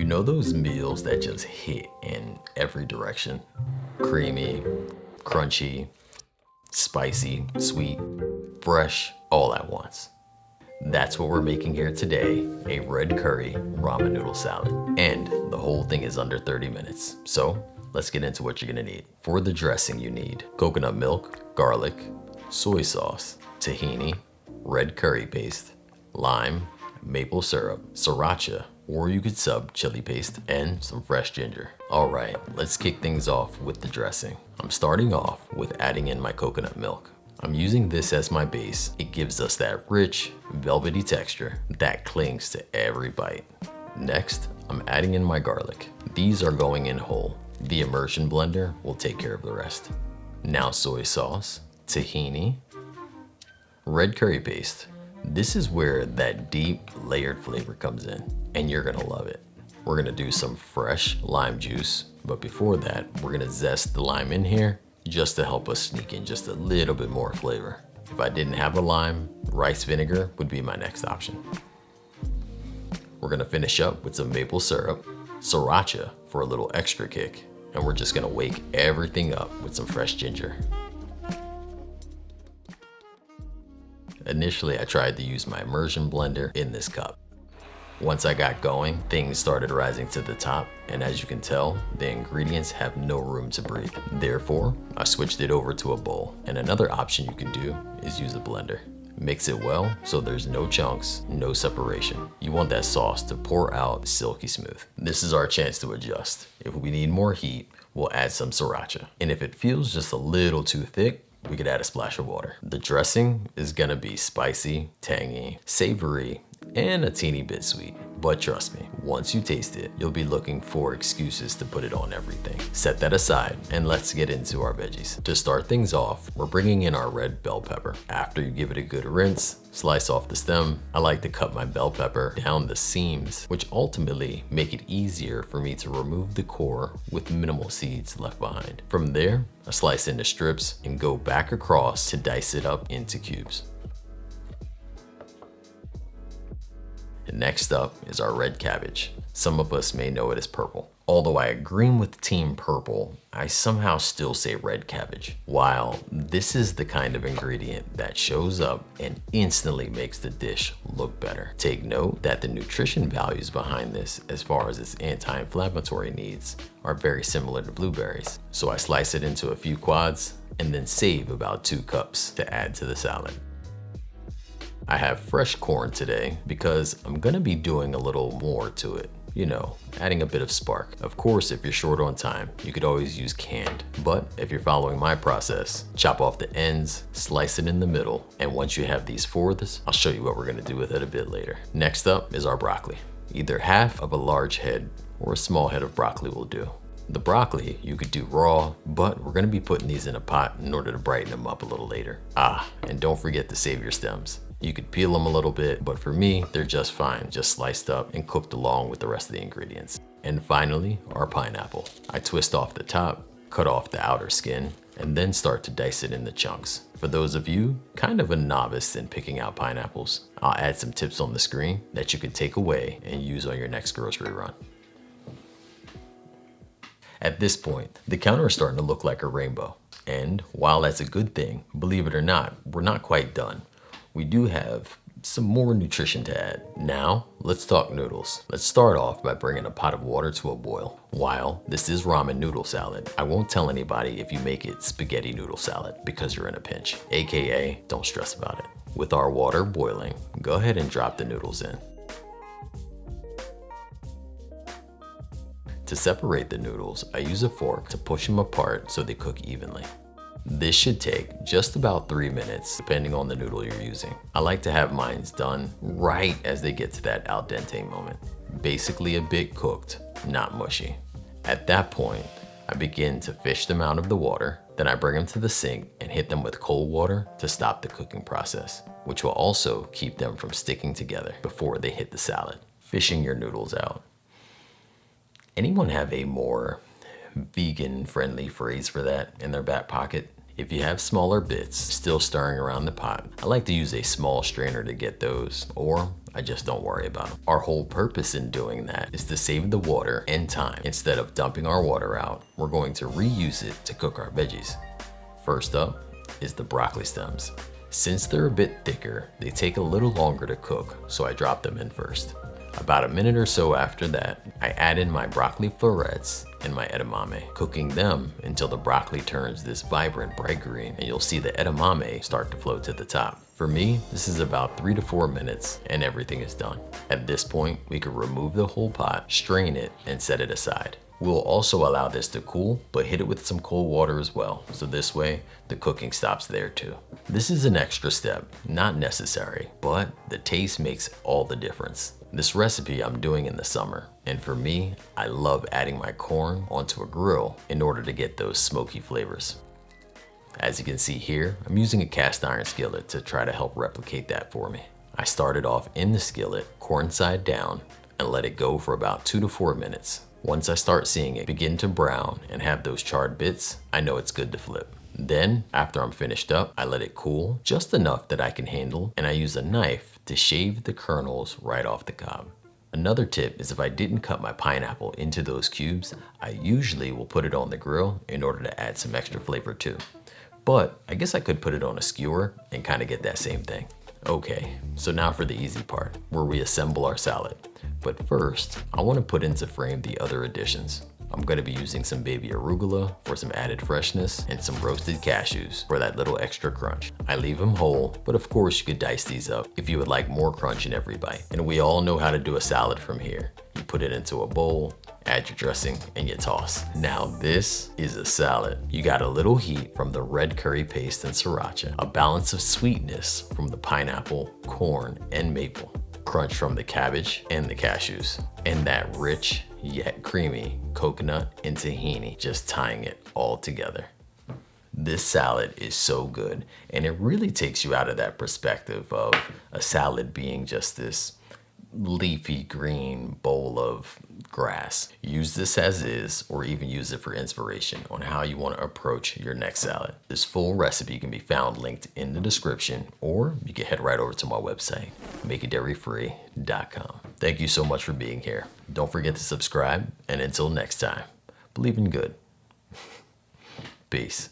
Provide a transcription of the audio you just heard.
You know those meals that just hit in every direction? Creamy, crunchy, spicy, sweet, fresh, all at once. That's what we're making here today, a red curry ramen noodle salad. And the whole thing is under 30 minutes. So let's get into what you're gonna need. For the dressing you need coconut milk, garlic, soy sauce, tahini, red curry paste, lime, maple syrup, sriracha, or you could sub chili paste, and some fresh ginger. All right, let's kick things off with the dressing. I'm starting off with adding in my coconut milk. I'm using this as my base. It gives us that rich, velvety texture that clings to every bite. Next, I'm adding in my garlic. These are going in whole. The immersion blender will take care of the rest. Now soy sauce, tahini, red curry paste. This is where that deep, layered flavor comes in, and you're gonna love it. We're gonna do some fresh lime juice, but before that, we're gonna zest the lime in here just to help us sneak in just a little bit more flavor. If I didn't have a lime, rice vinegar would be my next option. We're gonna finish up with some maple syrup, sriracha for a little extra kick, and we're just gonna wake everything up with some fresh ginger. Initially, I tried to use my immersion blender in this cup. Once I got going, things started rising to the top, and as you can tell, the ingredients have no room to breathe. Therefore, I switched it over to a bowl, and another option you can do is use a blender. Mix it well so there's no chunks, no separation. You want that sauce to pour out silky smooth. This is our chance to adjust. If we need more heat, we'll add some sriracha. And if it feels just a little too thick, we could add a splash of water. The dressing is gonna be spicy, tangy, savory, and a teeny bit sweet. But trust me, once you taste it, you'll be looking for excuses to put it on everything. Set that aside and let's get into our veggies. To start things off, we're bringing in our red bell pepper. After you give it a good rinse, slice off the stem. I like to cut my bell pepper down the seams, which ultimately make it easier for me to remove the core with minimal seeds left behind. From there, I slice into strips and go back across to dice it up into cubes. Next up is our red cabbage. Some of us may know it as purple. Although I agree with Team Purple, I somehow still say red cabbage. While this is the kind of ingredient that shows up and instantly makes the dish look better. Take note that the nutrition values behind this, as far as its anti-inflammatory needs, are very similar to blueberries. So I slice it into a few quads and then save about 2 cups to add to the salad. I have fresh corn today because I'm gonna be doing a little more to it. You know, adding a bit of spark. Of course, if you're short on time, you could always use canned. But if you're following my process, chop off the ends, slice it in the middle, and once you have these fourths, I'll show you what we're gonna do with it a bit later. Next up is our broccoli. Either half of a large head or a small head of broccoli will do. The broccoli you could do raw, but we're gonna be putting these in a pot in order to brighten them up a little later. And don't forget to save your stems. You could peel them a little bit, but for me, they're just fine, just sliced up and cooked along with the rest of the ingredients. And finally, our pineapple. I twist off the top, cut off the outer skin, and then start to dice it into chunks. For those of you kind of a novice in picking out pineapples, I'll add some tips on the screen that you can take away and use on your next grocery run. At this point, the counter is starting to look like a rainbow. And while that's a good thing, believe it or not, we're not quite done. We do have some more nutrition to add. Now, let's talk noodles. Let's start off by bringing a pot of water to a boil. While this is ramen noodle salad, I won't tell anybody if you make it spaghetti noodle salad because you're in a pinch, AKA don't stress about it. With our water boiling, go ahead and drop the noodles in. To separate the noodles, I use a fork to push them apart so they cook evenly. This should take just about 3 minutes, depending on the noodle you're using. I like to have mine done right as they get to that al dente moment. Basically a bit cooked, not mushy. At that point, I begin to fish them out of the water, then I bring them to the sink and hit them with cold water to stop the cooking process, which will also keep them from sticking together before they hit the salad. Fishing your noodles out. Anyone have a more vegan-friendly phrase for that in their back pocket? If you have smaller bits still stirring around the pot, I like to use a small strainer to get those, or I just don't worry about them. Our whole purpose in doing that is to save the water and time. Instead of dumping our water out, we're going to reuse it to cook our veggies. First up is the broccoli stems. Since they're a bit thicker, they take a little longer to cook, so I drop them in first. About a minute or so after that, I add in my broccoli florets and my edamame, cooking them until the broccoli turns this vibrant bright green and you'll see the edamame start to float to the top. For me, this is about 3 to 4 minutes and everything is done. At this point, we can remove the whole pot, strain it, and set it aside. We'll also allow this to cool, but hit it with some cold water as well, so this way the cooking stops there too. This is an extra step, not necessary, but the taste makes all the difference. This recipe I'm doing in the summer, and for me, I love adding my corn onto a grill in order to get those smoky flavors. As you can see here, I'm using a cast iron skillet to try to help replicate that for me. I started off in the skillet, corn side down, and let it go for about 2 to 4 minutes. Once I start seeing it begin to brown and have those charred bits, I know it's good to flip. Then, after I'm finished up, I let it cool just enough that I can handle, and I use a knife to shave the kernels right off the cob. Another tip is if I didn't cut my pineapple into those cubes, I usually will put it on the grill in order to add some extra flavor too. But I guess I could put it on a skewer and kind of get that same thing. Okay, so now for the easy part, where we assemble our salad. But first, I want to put into frame the other additions. I'm going to be using some baby arugula for some added freshness and some roasted cashews for that little extra crunch. I leave them whole, but of course you could dice these up if you would like more crunch in every bite. And we all know how to do a salad from here. You put it into a bowl, add your dressing, and you toss. Now this is a salad. You got a little heat from the red curry paste and sriracha, a balance of sweetness from the pineapple, corn, and maple, crunch from the cabbage and the cashews, and that rich yet creamy coconut and tahini, just tying it all together. This salad is so good, and it really takes you out of that perspective of a salad being just this leafy green bowl of grass. Use this as is, or even use it for inspiration on how you want to approach your next salad. This full recipe can be found linked in the description, or you can head right over to my website, makeitdairyfree.com. Thank you so much for being here. Don't forget to subscribe, and until next time, believe in good. Peace.